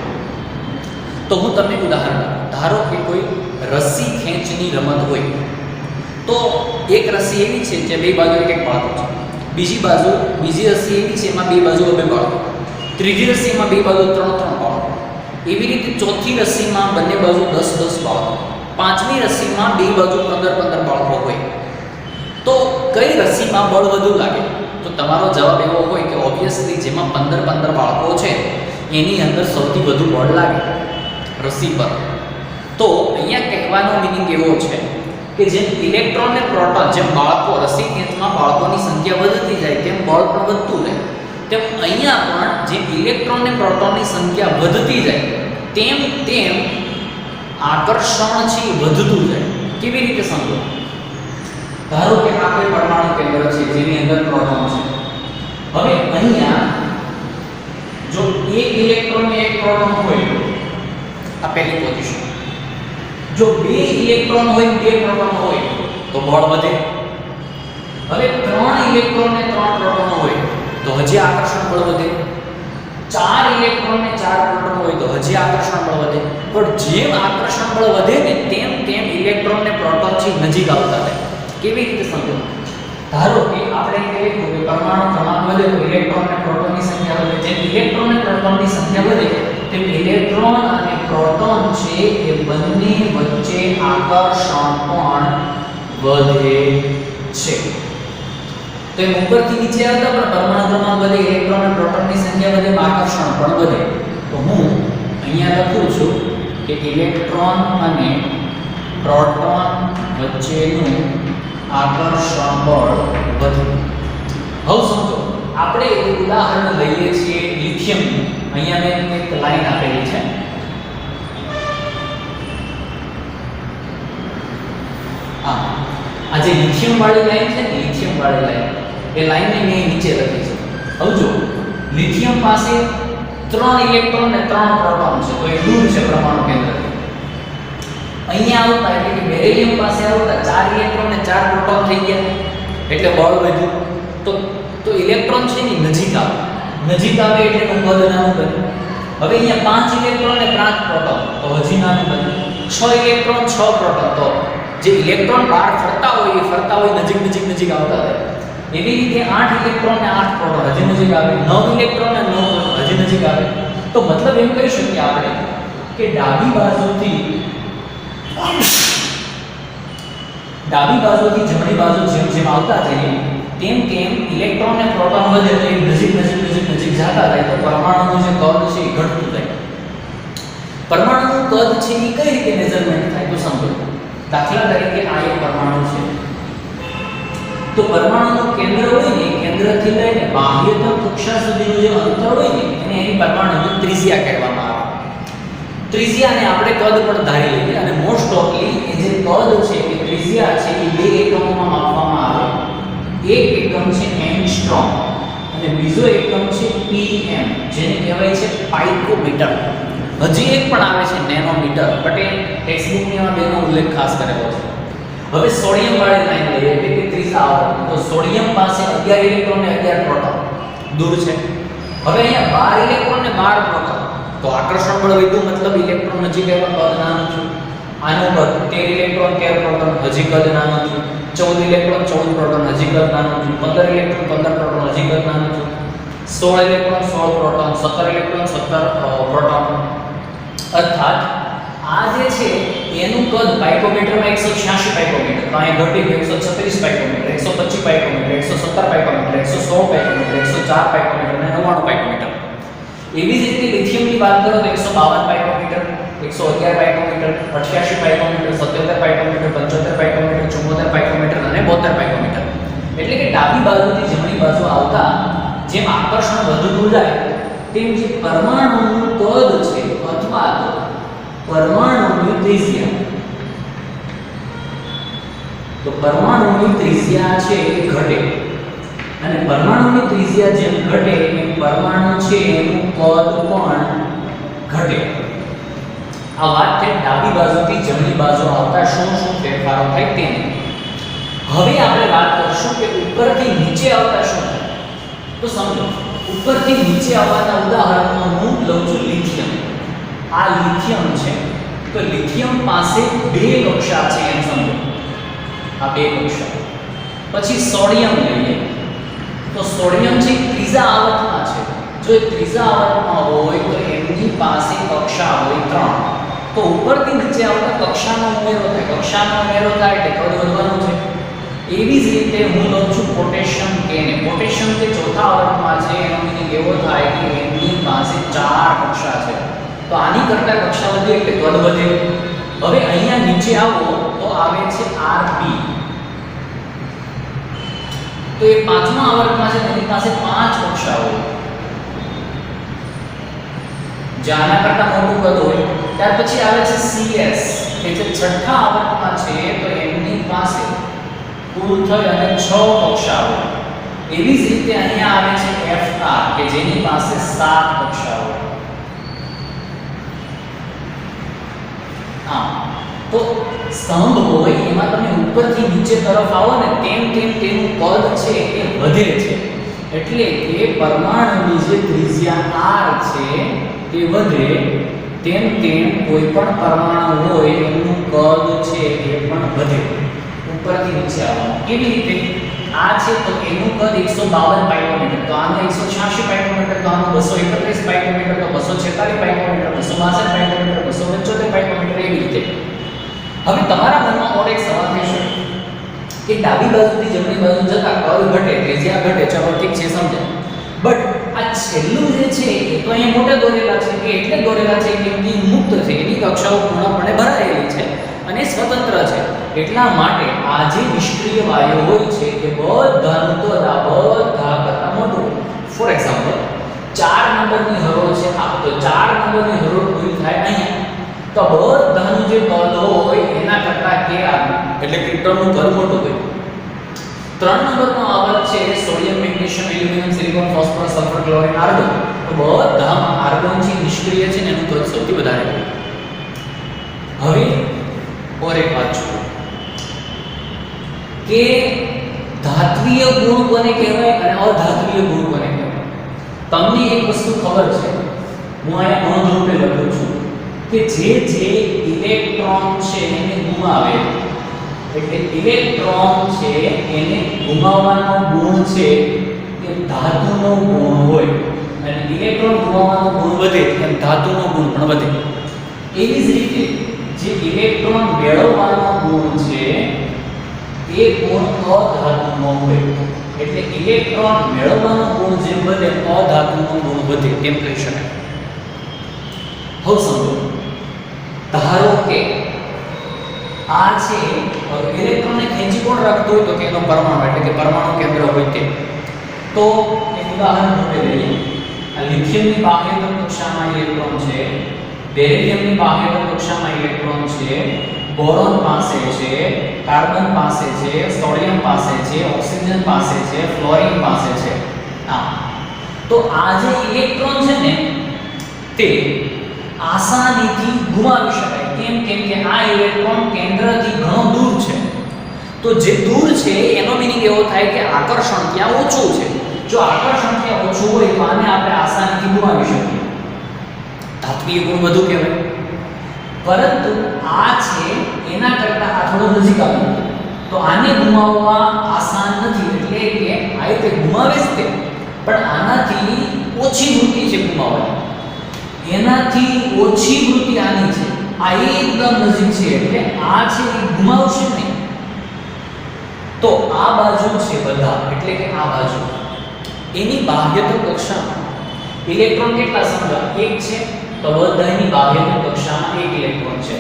S1: તો હું તમને ઉદાહરણ આપું. ધારો કે કોઈ રસ્સી ખેંચની રમત હોય, તો એક રસ્સી એવી છે જે બે બાજુ એક એક બાળકો છે, બીજી રસ્સી એવી છે એમાં બે બાજુ બે બાળકો, ત્રીજી રસ્સીમાં બે બાજુ 3 બાળકો, એવી રીતે ચોથી રસ્સીમાં બંને બાજુ 10 બાળકો, પાંચમી રસ્સીમાં બે બાજુ 15 બાળકો હોય. તો કઈ રસ્સીમાં બળ વધુ લાગે? તો તમારો જવાબ એવો હોય કે ઓબ્વિયસલી જેમાં 15 બાળકો છે એની અંદર સૌથી વધુ બળ લાગે રસ્સી પર. તો અહીંયા કહેવાનો મિનિંગ એવો છે કે જેમ ઇલેક્ટ્રોન ને પ્રોટોન, જેમ બાળકો રસ્સી ખેંચમાં બાળકોની સંખ્યા વધતી જાય તેમ બળ પણ વધતું રહે, તેમ અહીંયા પણ જેમ ઇલેક્ટ્રોન ને પ્રોટોનની સંખ્યા વધતી જાય તેમ તેમ આકર્ષણ છે વધતું જાય. કેવી રીતે સમજો? ધારો કે આ કોઈ પરમાણુ કેન્દ્ર છે જેની અંદર પ્રોટોન છે. હવે અહીંયા જો એક ઇલેક્ટ્રોન ને એક પ્રોટોન હોય, આ પહેલી પોઝિશન. જો બે ઇલેક્ટ્રોન હોય બે પ્રોટોન હોય તો બળ વધે. હવે 3 ઇલેક્ટ્રોન ને 3 પ્રોટોન હોય તો હજી આકર્ષણ બળ વધે. 4 ઇલેક્ટ્રોન ને 4 પ્રોટોન હોય તો હજી આકર્ષણ બળ વધે. પણ જેમ આકર્ષણ બળ વધે ને તેમ તેમ ઇલેક્ટ્રોન ને પ્રોટોન થી નજીક આવતા જાય. કેવી રીતે સમજો? ધારો કે આપણે કહીએ કે પરમાણુ ક્રમાંક વધે તો ઇલેક્ટ્રોન અને પ્રોટોનની સંખ્યા વધે. જેમ ઇલેક્ટ્રોન અને પ્રોટોનની સંખ્યા વધે તેમ ઇલેક્ટ્રોન અને પ્રોટોન છે એ બંને વચ્ચે આકર્ષણ પણ વધે છે. તો એમ ઉપરથી નીચે આવતા પણ પરમાણુ ક્રમાંક વધે, ઇલેક્ટ્રોન અને પ્રોટોનની સંખ્યા વધે, આકર્ષણ પણ વધે. તો હું અહીંયા લખું છું કે ઇલેક્ટ્રોન અને પ્રોટોન વચ્ચેનું આકર્ષણ બળ વધે. હવે સમજો, આપણે એક ઉદાહરણ લઈએ છીએ લિથિયમ. અહીંયા મેં એક લાઈન આપેલી છે. આ જે લિથિયમ વાળી લાઈન છે ને, લિથિયમ વાળી લાઈન, એ લાઈનને મેં નીચે લખી છે. હવે જો લિથિયમ પાસે 3 ઇલેક્ટ્રોન ને 3 પ્રોટોન છે, તો એ દૂર છે પરમાણુ કેન્દ્રથી. અહીંયા આવતા એટલે કે બેરિલિયમ પાસે આવતા 4 ઇલેક્ટ્રોન ને 4 પ્રોટોન થઈ ગયા એટલે બળ વધ્યું. તો ઇલેક્ટ્રોન છે ને નજીક આવે એટલે એનું કદ નાનું બને. હવે અહીંયા 5 ઇલેક્ટ્રોન ને 5 પ્રોટોન તો હજી નાનું બને. 6 ઇલેક્ટ્રોન 6 પ્રોટોન તો જે ઇલેક્ટ્રોન બહાર ફરતા હોય નજીક આવતા જાય. એવી રીતે 8 ઇલેક્ટ્રોન ને 8 પ્રોટોન હજી નજીક આવે. 9 ઇલેક્ટ્રોન ને 9 પ્રોટોન હજી નજીક આવે. તો મતલબ એમ કહી શકીએ આપણે કે ડાબી બાજુથી જમણી બાજુ જેમ આવતા જઈએ તેમ ઇલેક્ટ્રોન ને પ્રોટોન વધે તો નજીક જતા જાય તો પરમાણુનું જે કદ છે એ ઘટતું જાય. પરમાણુનું કદ છે એ કઈ રીતે મેઝરમેન્ટ થાય તો સમજો. દાખલા તરીકે આ એક પરમાણુ છે, તો પરમાણુનું કેન્દ્ર હોય ને, કેન્દ્રથી લઈને બાહ્યતમ કક્ષા સુધીનું જે અંતર હોય ને એને એની પરમાણુની ત્રિજ્યા કહેવામાં આવે. ત્રિજ્યાને આપણે કદ પણ ધારી લઈએ અને મોસ્ટ ઓફલી એ જે કદ છે એ ત્રિજ્યા છે એ 2 એકમોમાં માપવામાં આવે. એક એકમ છે એંગસ્ટ્રોમ અને બીજો એકમ છે pm, જેને કહેવાય છે પાઇકોમીટર. હજી એક પણ આવે છે નેનોમીટર, બટ એ ટેક્સ્ટબુકની એમાં બેનો ઉલ્લેખ ખાસ કરેલો છે. હવે સોડિયમ વાળી લાઈન લઈએ એટલે કે ત્રીજા આવે તો સોડિયમ પાસે 11 ઇલેક્ટ્રોન ને 11 પ્રોટોન દૂર છે. હવે અહીંયા 12 ઇલેક્ટ્રોન ને 12 પ્રોટોન તો આકર્ષણ બળ વધ્યું, મતલબ ઇલેક્ટ્રોન નજીક આવ્યા, કદ નાનું થયું. આનું કદ 13 ઇલેક્ટ્રોન 13 પ્રોટોન હજી કદ નાનું થયું. 14 ઇલેક્ટ્રોન 14 પ્રોટોન હજી કદ નાનું થયું. 15 ઇલેક્ટ્રોન 15 પ્રોટોન હજી કદ નાનું થયું. 16 ઇલેક્ટ્રોન 16 પ્રોટોન 17 ઇલેક્ટ્રોન 17 પ્રોટોન. અર્થાત આ જે છે એનું કદ પાઇકોમીટરમાં 186 પાઇકોમીટર, તો અહીં ઘટી ગયું 136 picometre, 125 picometre, 117 picometre, 116 picometre, 104 picometre અને 99 પાઇકોમીટર. એવી જ રીતે લિથિયમની વાત કરો તો 152 picometre, 111 picometre, 88 picometre, 77 picometre, 75 picometre, 74 picometre અને 72 પાઇકોમીટર. એટલે કે ડાબી બાજુથી જમણી બાજુ આવતા જેમ આકર્ષણ વધતું જાય તેમ જે પરમાણુનું કદ છે અથવા તો પરમાણુની ત્રિજ્યા, તો પરમાણુની ત્રિજ્યા છે એ ઘટે અને પરમાણુની ત્રિજ્યા જેમ ઘટે એમ પરમાણુ છે એનું કદ પણ ઘટે. આ વાત છે ડાબી બાજુથી જમણી બાજુ આવતા શું ફેરફારો થાય તેની. હવે આપણે વાત કરશું કે ઉપરથી નીચે આવતા શું થાય. તો સમજો, ઉપરથી નીચે આવવાના ઉદાહરણમાં હું લઉં છું લિથિયમ. આ લિથિયમ છે, તો લિથિયમ પાસે બે કક્ષા છે એમ સમજો, આ બે કક્ષા. પછી સોડિયમ લઈએ, તો સોડિયમ છે ત્રીજા આવર્તમાં છે. જો એ ત્રીજા આવર્તમાં હોય તો એમની પાસે કક્ષા હોય 3. તો ઉપરથી નીચે આવતા કક્ષાનો ઉમેરો થાય, કક્ષાનો ઉમેરો થાય એટલે કદ વધવાનું છે. એવી જ રીતે હું લઉં છું પોટેશિયમ કે ને, પોટેશિયમ કે ચોથા આવર્તમાં છે એનો મીનિંગ એવો થાય કે એમની પાસે 4 કક્ષા છે. તો આની કરતા કક્ષા વધે એટલે કદ વધે. હવે અહીંયા નીચે આવો તો આવે છે Rb. તો એ પાંચમા આવર્તમાં છે તેની પાસે 5 કક્ષા હોય. જાના કરતા મોટું કદ હોય. ત્યાર પછી આવે છે Cs કે જે છઠ્ઠા આવર્તમાં છે, તો એમની પાસે કુલ થઈ અને 6 કક્ષા હોય. એવી જ રીતે અહીંયા આવે છે Fr કે જેની પાસે 7 કક્ષા હોય. તો સ્તંભ હોય એમાં તમે ઉપરથી નીચે તરફ આવો ને તેમ તેમ તેનું કદ છે એ વધે છે. એટલે કે પરમાણુની જે ત્રિજ્યા r છે તે વધે તેમ તેમ કોઈ પણ પરમાણુ હોય એનું કદ છે એ પણ વધે. ઉપરથી નીચે આવવાનું કેવી રીતે? આ છે તો એનું કદ 152 પાઇકોમીટર, તો આનું 186 પાઇકોમીટર, તો આનું 231 પાઇકોમીટર, તો 246 પાઇકોમીટર, 262 પાઇકોમીટર, 275 પાઇકોમીટર, એવી રીતે. હવે તમારા મનમાં ઓર એક સવાલ થશે કે ડાબી બાજુથી જમણી બાજુ જતા કદ ઘટે, ત્રિજ્યા ઘટે, ચલો ઠીક છે સમજાય. બટ આ છેલ્લું જે છે એ તો અહીંયા મોટે દોરેલા છે, કે એટલે દોરેલા છે કે એ મુક્ત છે, એની કક્ષાઓ પૂર્ણપણે ભરાયેલી છે અને સ્વતંત્ર છે. એટલા માટે આ જે નિષ્ક્રિય વાયુ હોય છે એ બધાનું તો બધા કરતા મોટું. ફોર એક્ઝામ્પલ 4 નંબરની હરોળ છે આ, તો 4 નંબરની હરોળ પૂરી થાય અહીંયા, તો બધાનું જે કદ હોય એના કરતા Kr એટલે ક્રિપ્ટોનનું કદ મોટું હોય. 3 નંબરનો આવર્ત છે sodium, magnesium, aluminium, silicon, phosphorus, sulphur, chlorine, argon, તો બધામાં આર્ગોન છે નિષ્ક્રિય છે ને એનું કદ સૌથી વધારે હોય. હવે ઓર એક વાત છે કે ધાત્વિય ગુણ કોને કહેવાય અને અધાત્વિય ગુણ કોને કહેવાય? તમને એક વસ્તુ ખબર છે, હું અહીંયા નોંધ રૂપે લખું છું કે જે ઇલેક્ટ્રોન છે એને ગુમાવે, એટલે ઇલેક્ટ્રોન છે એને ગુમાવવાનો ગુણ છે એ ધાતુનો ગુણ હોય, અને ઇલેક્ટ્રોન ગુમાવવાનો ગુણ વધે એમ ધાતુનો ગુણ પણ વધે. એવી જ રીતે જે ઇલેક્ટ્રોન મેળવવાનો ગુણ છે એ ગુણ અધાતુનો હોય, એટલે ઇલેક્ટ્રોન મેળવવાનો ગુણ જેમ વધે અધાતુનો ગુણ વધે એમ કહી શકાય. હવે સમજો, ધારો કે આ છે ઇલેક્ટ્રોનને ખેંચી કોણ રાખતું હોય તો કે એનો પરમાણુ, એટલે કે પરમાણુ કેન્દ્ર હોય તે. તો એક ઉદાહરણ રૂપે લઈએ, આ લિથિયમની બાહ્યતમ કક્ષામાં ઇલેક્ટ્રોન છે, બેરિલિયમની બાહ્યતમ કક્ષામાં ઇલેક્ટ્રોન છે, બોરોન પાસે છે, કાર્બન પાસે છે, સોડિયમ પાસે છે, ઓક્સિજન પાસે છે, ફ્લોરિન પાસે છે. તો આ જે ઇલેક્ટ્રોન છે ને તે આસાનીથી ગુમાવી શકાય. કેમ? કેમ કે આ ઇલેક્ટ્રોન કેન્દ્રથી ઘણો દૂર છે. તો જે દૂર છે એનો મીનિંગ એવો થાય કે આકર્ષણ ત્યાં ઓછું છે. જો આકર્ષણ ત્યાં ઓછું હોય તો આને આપણે આસાનીથી ગુમાવી શકીએ. ધાત્વિય ગુણ વધુ કહેવાય. પરંતુ આ છે એના કરતાં આ થોડો નજીક આવ્યો, તો આને ગુમાવવા આસાન નથી. એટલે કે આ રીતે ગુમાવે જ તે, પણ આનાથી ઓછી વૃત્તિ છે ગુમાવવાની, એનાથી ઓછી વૃત્તિ આની છે. આ એકદમ નજીક છે એટલે આ છે એ ગુમાવશે નહીં. તો આ બાજુ છે બધા, એટલે કે આ બાજુ એની બાહ્યતમ કક્ષામાં ઇલેક્ટ્રોન કેટલા સમજા? એક છે, તો બધાની બાહ્યતમ કક્ષામાં એક ઇલેક્ટ્રોન છે,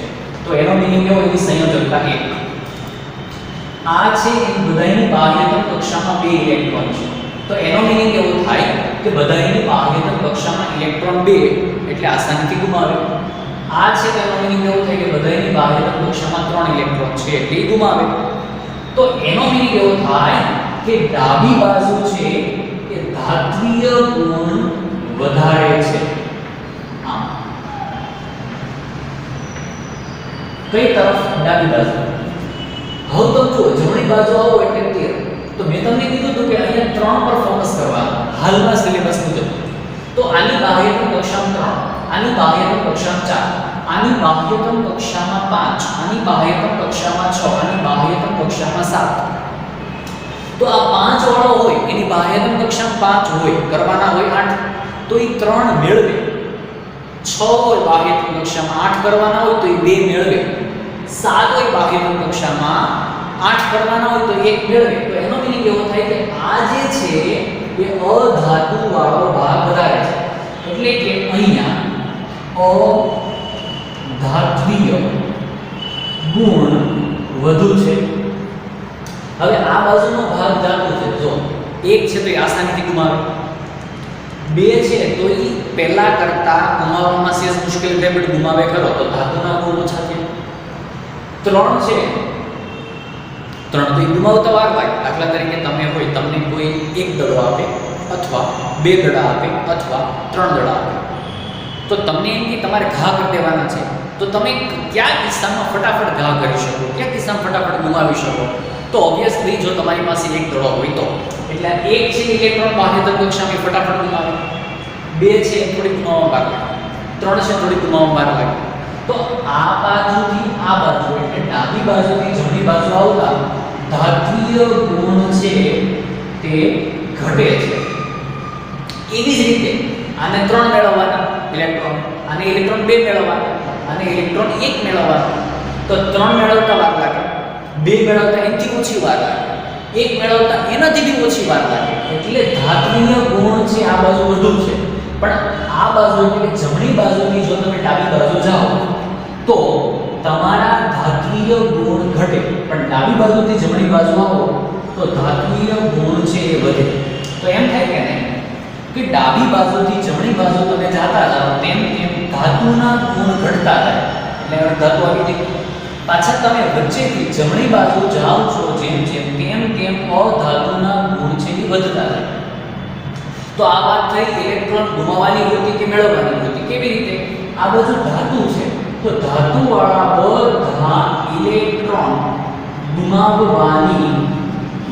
S1: તો એનો મીનિંગ એવો એની સંયોજકતા 1. આ છે એ બધાની બાહ્યતમ કક્ષામાં 2 ઇલેક્ટ્રોન છે, તો એનો મીનિંગ એવો થાય કે બધાની બાહ્યતમ કક્ષામાં ઇલેક્ટ્રોન 2 એટલે આસાનીથી ગુમાવે. આ છે તો એનો મીનિંગ એવો થાય કે બધાની બાહ્યતમ કક્ષામાં 3 ઇલેક્ટ્રોન છે એટલે ગુમાવે. તો એનો મીનિંગ એવો થાય કે ડાબી બાજુ છે એ ધાત્વિય ગુણ વધારે છે. કઈ તરફ? ડાબી બાજુ. હવે તો જો જમણી બાજુ આવો એટલે 13. તો મેં તમને કીધું હતું કે અહીંયા 3 પર ફોકસ કરવાનું હાલના સિલેબસ મુજબ. તો આની બાહ્યતમ કક્ષામાં આની બાહ્યતમ કક્ષામાં 4, આની બાહ્યતમ કક્ષામાં 5, આની બાહ્યતમ કક્ષામાં 6, આની બાહ્યતમ કક્ષામાં 7. તો આ 5 વાળો હોય એની બાહ્યતમ કક્ષામાં 5 હોય, કરવાના હોય 8, તો એ 3 મેળવે. 6 હોય બાહ્યતમ કક્ષામાં 8 કરવાના હોય તો એ 2 મેળવે. 7 હોય બાહ્યતમ કક્ષામાં 8 કરવાના હોય તો 1 મેળવે. તો એનો મીનિંગ એવો થાય કે આ જે છે એ અધાતુ વાળો ભાગ વધારે છે, એટલે કે અહીંયા અધાત્વીય ગુણ વધુ છે. હવે આ બાજુનો ભાગ ધાતુ છે, જો 1 છે તો એ આસાનીથી ગુમાવે, 2 છે તો એ પહેલા કરતા ગુમાવવામાં સેજ મુશ્કેલ થાય, પણ ગુમાવે ખરો, તો ધાતુના ગુણ ઓછા છે. 3 છે, 3 તો એ ગુમાવતા વાર લાગે. દાખલા તરીકે તમે હોય, તમને કોઈ 1 દડો આપે અથવા 2 દડા આપે અથવા 3 દડા આપે, તો તમને એમ કે તમારે ઘા કરી દેવાના છે, તો તમે કયા કિસ્સામાં ફટાફટ ઘા કરી શકો, કયા કિસ્સામાં ફટાફટ ગુમાવી શકો? તો ઓબ્વિયસલી જો તમારી પાસે 1 દડો હોય તો, એટલે 1 છે ઇલેક્ટ્રોન બાહ્યતમ કક્ષામાં ફટાફટ ગુમાવે, 2 છે થોડી ગુમાવવામાં વાર લાગે, 3 છે થોડી ગુમાવવામાં વાર લાગે. તો આ બાજુથી આ બાજુ, એટલે ડાબી બાજુથી જમણી બાજુ આવતા ધાત્વીય ગુણ છે તે ઘટે છે. એવી જ રીતે આને 3 મેળવવાના ઇલેક્ટ્રોન, આને ઇલેક્ટ્રોન 2 મેળવવાના, આને ઇલેક્ટ્રોન 1 મેળવવાના, તો 3 મેળવતા વાર લાગે, 2 મેળવતા એનાથી ઓછી વાર લાગે, 1 મેળવતા એનાથી બી ઓછી વાર લાગે. એટલે ધાત્વીય ગુણ છે આ બાજુ વધુ છે, પણ આ બાજુ એટલે કે જમણી બાજુની જો તમે ડાબી બાજુ જાઓ તો તમારા ધાત્વીય ગુણ ઘટે, પણ ડાબી બાજુથી જમણી બાજુ આવો તો ધાત્વીય ગુણ છે એ વધે. તો એમ થાય કે નહીં કે ડાબી બાજુથી જમણી બાજુ તમે જાતા જાઓ તેમ તેમ ધાતુના ગુણ ઘટતા જાય. એટલે ધાતુ આવી ગઈ, પાછા તમે વચ્ચેથી જમણી બાજુ જાઓ છો જેમ જેમ તેમ તેમ અધાતુના ગુણ છે એ વધતા જાય. તો આ વાત થઈ ઇલેક્ટ્રોન ગુમાવવાની વૃત્તિ કે મેળવવાની વૃત્તિ. કેવી રીતે? આ બાજુ ધાતુ છે તો ધાતુ વાળા બધા ઇલેક્ટ્રોન ગુમાવવાની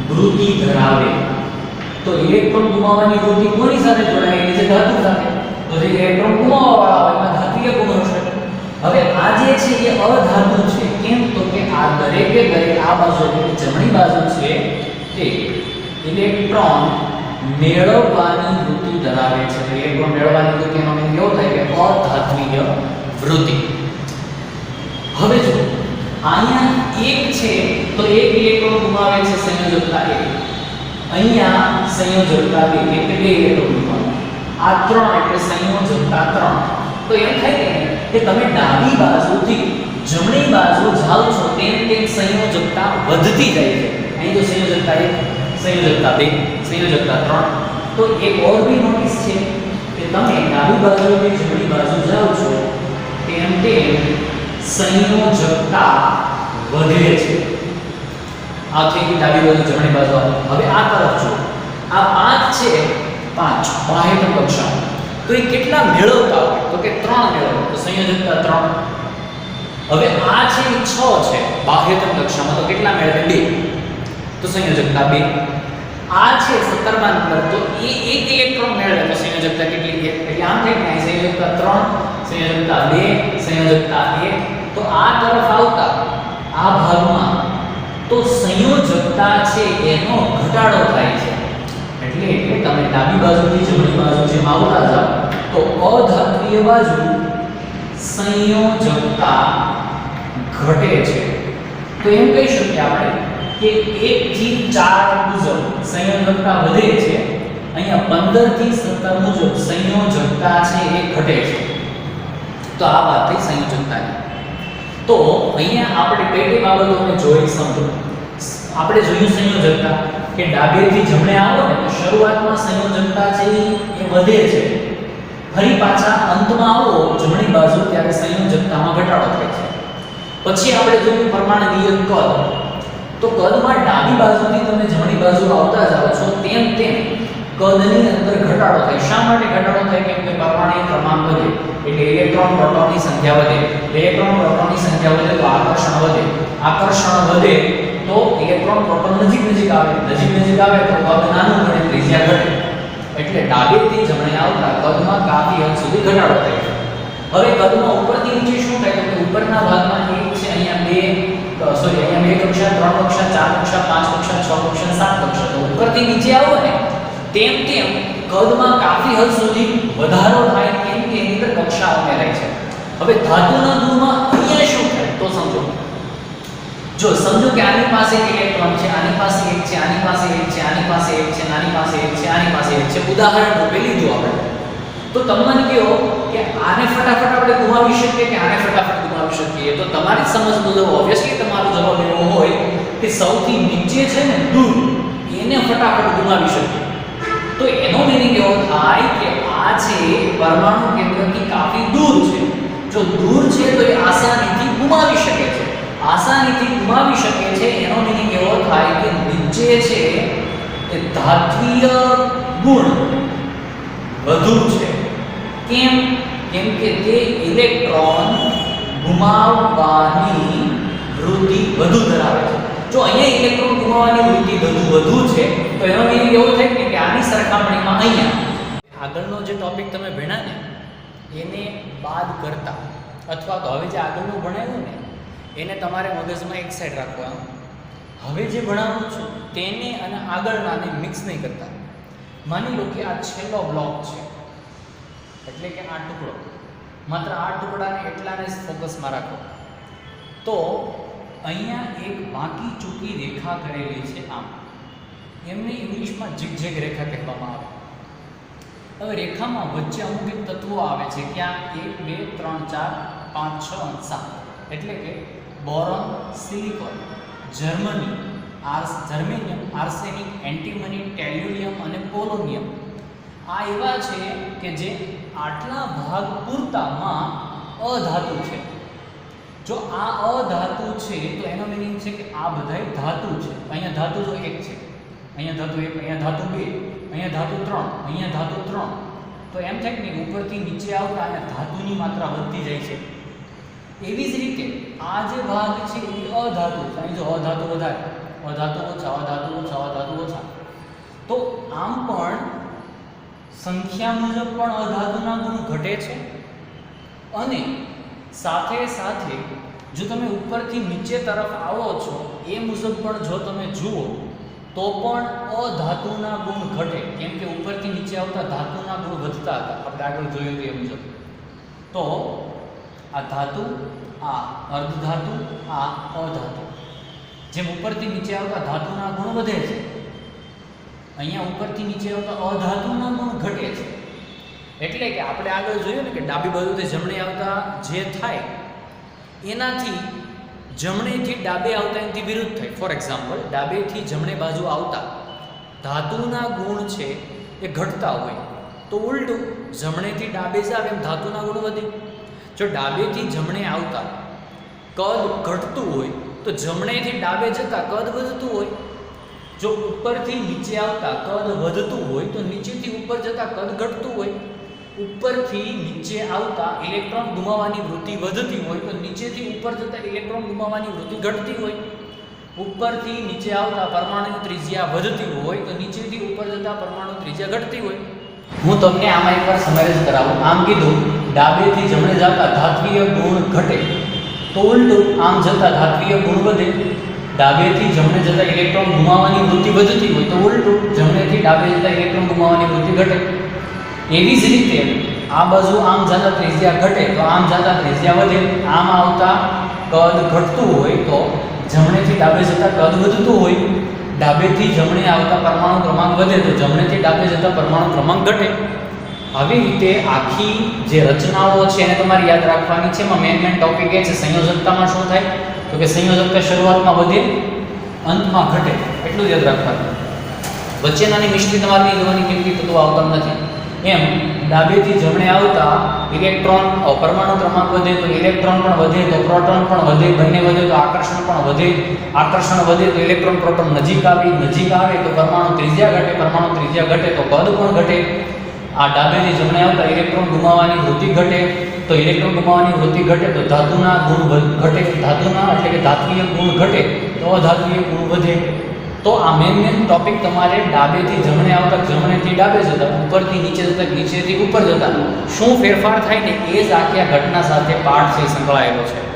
S1: વૃત્તિ ધરાવે. તો ઇલેક્ટ્રોન ગુમાવવાની વૃત્તિ કોની સાથે જોડાયેલી છે? ધાતુ સાથે. તો જે ઇલેક્ટ્રોન ગુમાવવાવાળા હોય એમાં ધાત્વીય ગુણ હશે. હવે આ જે છે એ અધાતુ છે. કેમ? તો કે આ દરેકે દરેક આ બાજુ એટલે જમણી બાજુ છે તે ઇલેક્ટ્રોન મેળવવાની વૃત્તિ ધરાવે છે. ઇલેક્ટ્રોન મેળવવાની વૃત્તિનો મતલબ એવો થાય કે અધાત્વીય વૃત્તિ. હવે જો અહીંયા 1 છે તો 1 ઇલેક્ટ્રોન ગુમાવે છે સંયોજકતા 1, અહીંયા સંયોજકતા 2 એટલે 2 ઇલેક્ટ્રોન ગુમાવે. આ 3 એટલે સંયોજકતા 3. તો એમ થાય કે તમે ડાબી બાજુથી જમણી બાજુ જાઓ છો તેમ તેમ સંયોજકતા વધતી જાય છે. અહીં તો સંયોજકતા 1, સંયોજકતા 2, સંયોજકતા 3. તો એક ઓર બી નોટિસ છે કે તમે ડાબી બાજુથી જમણી બાજુ જાઓ છો તેમ તેમ સંયોજકતા વધે છે. આ થઈ ગઈ ડાબી બાજુ જમણી બાજુ. હવે આ તરફ જો આ 5 છે, 5 બાહ્યતમ કક્ષા, તો એ કેટલા મેળવતા હોય? તો કે 3 મેળવે, તો સંયોજકતા 3. હવે આ છે એ 6 છે બાહ્યતમ કક્ષામાં, તો કેટલા મેળવે? 2, તો સંયોજકતા 2. આ છે 17મા નંબર, તો એ 1 ઇલેક્ટ્રોન મેળવે, તો સંયોજકતા કેટલી? 1. એટલે આમ થાય કે સંયોજકતા 3, સંયોજકતા 2, સંયોજકતા 1. તો આ તરફ આવતા આ ભાગમાં તો સંયોજકતા છે એનો ઘટાડો થાય છે. એટલે તમે ડાબી બાજુથી જમણી બાજુ જેમ આવતા જાઓ તો અધાત્વીય બાજુ સંયોજકતા ઘટે છે. તો એમ કહી શકીએ આપણે કે 1 થી 4 મુજબ સંયોજકતા વધે છે, અહીંયા 15 થી 17 મુજબ સંયોજકતા છે એ ઘટે છે. તો આ વાત થઈ સંયોજકતાની. તો અહીંયા આપણે કઈ કઈ બાબતોને જોઈ સમજો. આપણે જોયું સંયોજકતા કે ડાબેથી જમણે આવો ને તો શરૂઆતમાં સંયોજકતા છે એ વધે છે, ફરી પાછા અંતમાં આવો જમણી બાજુ ત્યારે સંયોજકતામાં ઘટાડો થાય છે. પછી આપણે જોયું પરમાણુય કદ. તો કદમાં ડાબી બાજુથી તમે જમણી બાજુ આવતા જાઓ છો તેમ તેમ કદની અંદર ઘટાડો થાય. શા માટે ઘટાડો થાય? કેમ કે પરમાણુય ક્રમાંક વધે એટલે ઇલેક્ટ્રોન પ્રોટોનની સંખ્યા વધે. ઇલેક્ટ્રોન પ્રોટોનની સંખ્યા વધે તો આકર્ષણ વધે. આકર્ષણ વધે તો ઇલેક્ટ્રોન પ્રોટોન નજીક નજીક આવે. નજીક નજીક આવે તો કદ નાનું બને, ત્રિજ્યા ઘટે. એટલે ડાબેથી જમણે આવતા કદમાં કાફી હદ સુધી ઘટાડો થાય છે. હવે કદમાં ઉપરથી નીચે શું થાય તો કે ઉપરના ભાગમાં એક છે અહીંયા બે કક્ષા 3 કક્ષા 4 કક્ષા 5 કક્ષા 6 કક્ષા 7 કક્ષા. તો ઉપરથી નીચે આવો ને તેમ તેમ કદમાં કાફી હદ સુધી વધારો થાય કેમ કે એની અંદર કક્ષા ઉમેરાય છે. હવે ધાતુના ગુણમાં અહીંયા શું થાય તો સમજો. જો સમજો કે આની પાસે એક ઇલેક્ટ્રોન છે, આની પાસે એક છે, આની પાસે એક છે, આની પાસે એક છે, આની પાસે એક છે, આની પાસે એક છે. ઉદાહરણ રૂપે લીધું આપણે. તો તમને કહો કે આને ફટાફટ આપણે ગુમાવી શકીએ કે આને ફટાફટ ગુમાવી શકીએ. તો તમારી સમજ મુજબ ઓબ્વિયસલી તમારો જવાબ એવો હોય કે સૌથી નીચે છે ને દૂર એને ફટાફટ ગુમાવી શકીએ. તો એનો મીનિંગ એવો થાય કે આ છે પરમાણુ કેન્દ્રથી કાફી દૂર છે. જો દૂર છે તો એ આસાનીથી ગુમાવી શકે છે. આસાનીથી ગુમાવી શકે છે એનો મીનિંગ એવો થાય કે નીચે છે એ ધાત્વિય ગુણ વધુ છે. કેમ? કેમ કે તે ઇલેક્ટ્રોન ગુમાવવાની વૃત્તિ વધુ ધરાવે છે. જો અહીંયા ઇલેક્ટ્રોન ગુમાવવાની વૃત્તિ વધુ છે તો એનો મીનિંગ એવો થાય કે આની સરખામણીમાં અહીંયા આગળનો જે ટોપિક તમે ભણ્યા ને એને બાદ કરતા અથવા તો હવે જે આગળનું ભણાવ્યું ને એને તમારે મગજમાં એક સાઈડ રાખવાનું. હવે જે ભણાવું છું તેને અને આગળનાને મિક્સ નહીં કરતા. માની લો કે આ છેલ્લો બ્લોક છે એટલે કે આ ટુકડો, માત્ર આ ટુકડાને એટલાને જ ફોકસમાં રાખો. તો અહીંયા એક બાકી ચૂકી રેખા કરેલી છે આમ. એમને ઇંગ્લિશમાં ઝિગઝેગ રેખા કહેવામાં આવે. હવે રેખામાં વચ્ચે અમુક એક તત્વો આવે છે ક્યાં 1 2 3 4 5 6 અને 7. એટલે કે boron, silicon, germanium, arsenic, antimony, tellurium અને પોલોનિયમ. આ એવા છે કે જે આટલા ભાગ પૂરતામાં અધાતુ છે. જો આ અધાતુ છે તો એનો મીનિંગ છે કે આ બધાય ધાતુ છે. અહીંયા ધાતુ જો એક છે, અહીંયા ધાતુ 1, અહીંયા ધાતુ 2, અહીંયા ધાતુ 3, અહીંયા ધાતુ 3. તો એમ થાય કે ઉપરથી નીચે આવતા અહીંયા ધાતુની માત્રા વધતી જાય છે. એવી જ રીતે આ જે ભાગ છે એ અધાતુ છે. અહીં જો અધાતુ વધારે, અધાતુ ઓછા, અધાતુ ઓછા, અધાતુ ઓછા. તો આમ પણ સંખ્યા મુજબ પણ અધાતુના ગુણ ઘટે છે અને સાથે સાથે જો તમે ઉપરથી નીચે તરફ આવો છો એ મુજબ પણ જો તમે જુઓ તો પણ અધાતુના ગુણ ઘટે. કેમ કે ઉપરથી નીચે આવતા ધાતુના ગુણ વધતા હતા, આપણે આગળ જોયું તે મુજબ. તો આ ધાતુ, આ અર્ધધાતુ, આ અધાતુ. જેમ ઉપરથી નીચે આવતા ધાતુના ગુણ વધે છે, અહીંયા ઉપરથી નીચે આવતા અધાતુના ગુણ ઘટે છે. એટલે કે આપણે આગળ જોયું ને કે ડાબી બાજુથી જમણે આવતા જે થાય એનાથી જમણેથી ડાબે આવતા એનાથી વિરુદ્ધ થાય. ફોર એક્ઝામ્પલ, ડાબેથી જમણે બાજુ આવતા ધાતુના ગુણ છે એ ઘટતા હોય તો ઉલટું જમણેથી ડાબે જાવ એમ ધાતુના ગુણ વધે. જો ડાબેથી જમણે આવતા કદ ઘટતું હોય તો જમણેથી ડાબે જતા કદ વધતું હોય. જો ઉપરથી નીચે આવતા કદ વધતું હોય તો નીચેથી ઉપર જતા કદ ઘટતું હોય. ઉપરથી નીચે આવતા ઇલેક્ટ્રોન ગુમાવવાની વૃત્તિ વધતી હોય તો નીચેથી ઉપર જતા ઇલેક્ટ્રોન ગુમાવવાની વૃત્તિ ઘટતી હોય. ઉપરથી નીચે આવતા પરમાણુ ત્રિજ્યા વધતી હોય તો નીચેથી ઉપર જતા પરમાણુ ત્રિજ્યા ઘટતી હોય. હું તમને આમાં એકવાર સમરાઇઝ કરાવું. આમ કીધું ડાબેથી જમણે જતા ધાત્વિય ગુણ ઘટે તો ઉલટું આમ જતા ધાત્વિય ગુણ વધે. ડાબેથી જમણે જતા ઇલેક્ટ્રોન ગુમાવવાની વૃત્તિ વધતી હોય તો ઉલટું જમણેથી ડાબે જતા ઇલેક્ટ્રોન ગુમાવવાની વૃત્તિ ઘટે. એવી જ રીતે આ બાજુ આમ જતા ત્રિજ્યા ઘટે તો આમ જતા ત્રિજ્યા વધે. આમ આવતા કદ ઘટતું હોય તો જમણેથી ડાબે જતા કદ વધતું હોય. ડાબેથી જમણે આવતા પરમાણુ ક્રમાંક વધે તો જમણેથી ડાબે જતા પરમાણુ ક્રમાંક ઘટે. આવી રીતે આખી જે રચનાઓ છે એને તમારે યાદ રાખવાની છે. એમાં મેન ટોપિક એ છે સંયોજકતામાં શું થાય તો કે સંયોજકતા શરૂઆતમાં વધે અંતમાં ઘટે, એટલું યાદ રાખવાનું. વચ્ચેનાની મિસ્ટ્રી તમારે નહીં લેવાની કેમ કે તત્વો આવતા નથી. એમ ડાબેથી જમણે આવતા ઇલેક્ટ્રોન પરમાણુ ક્રમાંક વધે તો ઇલેક્ટ્રોન પણ વધે તો પ્રોટોન પણ વધે. બંને વધે તો આકર્ષણ પણ વધે. આકર્ષણ વધે તો ઇલેક્ટ્રોન પ્રોટોન નજીક આવે તો પરમાણુ ત્રિજ્યા ઘટે. પરમાણુ ત્રિજ્યા ઘટે તો કદ પણ ઘટે. આ ડાબેથી જમણે આવતા ઇલેક્ટ્રોન ગુમાવવાની વૃત્તિ ઘટે તો ઇલેક્ટ્રોન ગુમાવવાની વૃત્તિ ઘટે તો ધાતુના ગુણ ઘટે. ધાતુના એટલે કે ધાત્વિય ગુણ ઘટે તો અધાત્વિય ગુણ વધે. તો આ મેન ટોપિક તમારે ડાબેથી જમણે આવતા જમણેથી ડાબે જતા, ઉપરથી નીચે જતા નીચેથી ઉપર જતા શું ફેરફાર થાય ને એ જ આખી આ ઘટના સાથે પાઠ છે સંકળાયેલો છે.